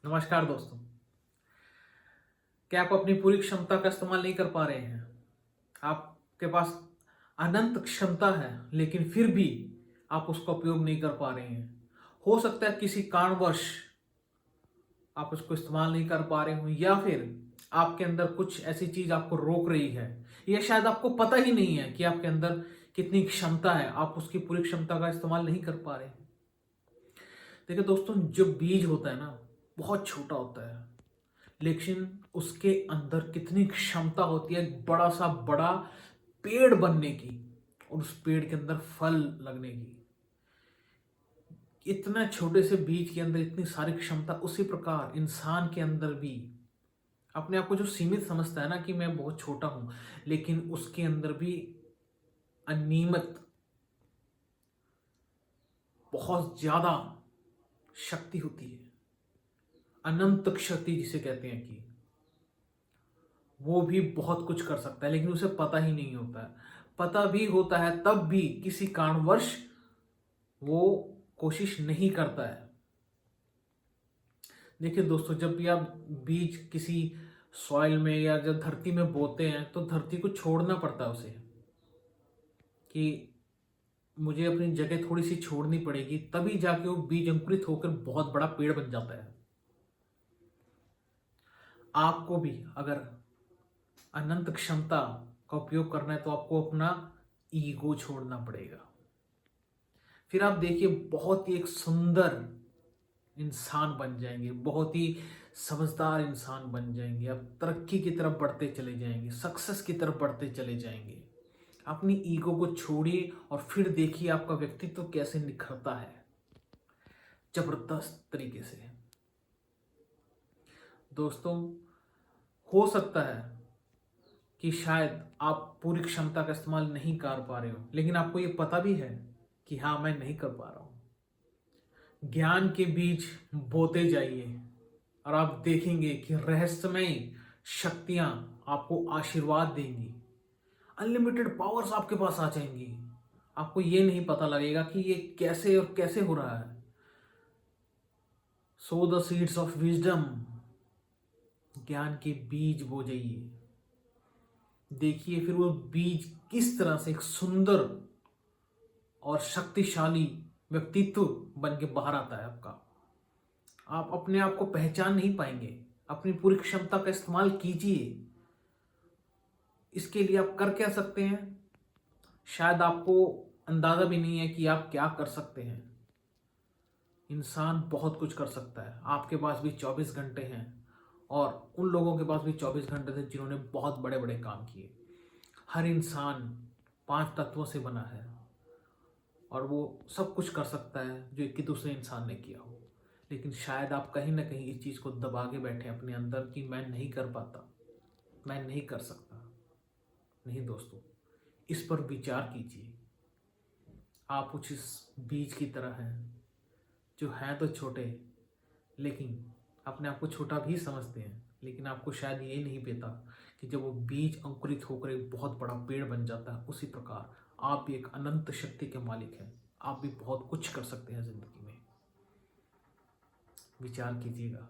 नमस्कार दोस्तों। क्या आप अपनी पूरी क्षमता का इस्तेमाल नहीं कर पा रहे हैं? आपके पास अनंत क्षमता है लेकिन फिर भी आप उसका उपयोग नहीं कर पा रहे हैं। हो सकता है किसी कारणवश आप उसको इस्तेमाल नहीं कर पा रहे हो, या फिर आपके अंदर कुछ ऐसी चीज आपको रोक रही है, या शायद आपको पता ही नहीं है कि आपके अंदर कितनी क्षमता है, आप उसकी पूरी क्षमता का इस्तेमाल नहीं कर पा रहे। देखिए दोस्तों, जो बीज होता है ना, बहुत छोटा होता है, लेकिन उसके अंदर कितनी क्षमता होती है एक बड़ा सा बड़ा पेड़ बनने की, और उस पेड़ के अंदर फल लगने की। इतना छोटे से बीज के अंदर इतनी सारी क्षमता, उसी प्रकार इंसान के अंदर भी अपने आप को जो सीमित समझता है ना कि मैं बहुत छोटा हूं, लेकिन उसके अंदर भी अनियमित बहुत ज्यादा शक्ति होती है। अनंत शक्ति जिसे कहते हैं कि वो भी बहुत कुछ कर सकता है, लेकिन उसे पता ही नहीं होता है। पता भी होता है तब भी किसी कारणवश वो कोशिश नहीं करता है। देखिए दोस्तों, जब भी आप बीज किसी सॉइल में या जब धरती में बोते हैं तो धरती को छोड़ना पड़ता है उसे, कि मुझे अपनी जगह थोड़ी सी छोड़नी पड़ेगी, तभी जाके वो बीज अंकुरित होकर बहुत बड़ा पेड़ बन जाता है। आपको भी अगर अनंत क्षमता का उपयोग करना है तो आपको अपना ईगो छोड़ना पड़ेगा। फिर आप देखिए, बहुत ही एक सुंदर इंसान बन जाएंगे, बहुत ही समझदार इंसान बन जाएंगे। आप तरक्की की तरफ बढ़ते चले जाएंगे, सक्सेस की तरफ बढ़ते चले जाएंगे। अपनी ईगो को छोड़िए और फिर देखिए आपका व्यक्तित्व कैसे निखरता है, जबरदस्त तरीके से। दोस्तों, हो सकता है कि शायद आप पूरी क्षमता का इस्तेमाल नहीं कर पा रहे हो, लेकिन आपको ये पता भी है कि हाँ, मैं नहीं कर पा रहा हूं। ज्ञान के बीज बोते जाइए और आप देखेंगे कि रहस्यमय शक्तियां आपको आशीर्वाद देंगी। अनलिमिटेड पावर्स आपके पास आ जाएंगी। आपको ये नहीं पता लगेगा कि ये कैसे और कैसे हो रहा है। So the seeds of wisdom, ज्ञान के बीज बो जाइए। देखिए फिर वो बीज किस तरह से एक सुंदर और शक्तिशाली व्यक्तित्व बन के बाहर आता है आपका। आप अपने आप को पहचान नहीं पाएंगे। अपनी पूरी क्षमता का इस्तेमाल कीजिए। इसके लिए आप कर क्या सकते हैं, शायद आपको अंदाजा भी नहीं है कि आप क्या कर सकते हैं। इंसान बहुत कुछ कर सकता है। आपके पास भी 24 घंटे हैं, और उन लोगों के पास भी 24 घंटे थे जिन्होंने बहुत बड़े बड़े काम किए। हर इंसान 5 तत्वों से बना है, और वो सब कुछ कर सकता है जो एक दूसरे इंसान ने किया हो। लेकिन शायद आप कहीं ना कहीं इस चीज़ को दबा के बैठे अपने अंदर कि मैं नहीं कर पाता, मैं नहीं कर सकता। नहीं दोस्तों, इस पर विचार कीजिए। आप कुछ इस बीज की तरह हैं, जो हैं तो छोटे, लेकिन अपने आप को छोटा भी समझते हैं। लेकिन आपको शायद ये नहीं पता कि जब वो बीज अंकुरित होकर एक बहुत बड़ा पेड़ बन जाता है, उसी प्रकार आप भी एक अनंत शक्ति के मालिक हैं। आप भी बहुत कुछ कर सकते हैं जिंदगी में। विचार कीजिएगा।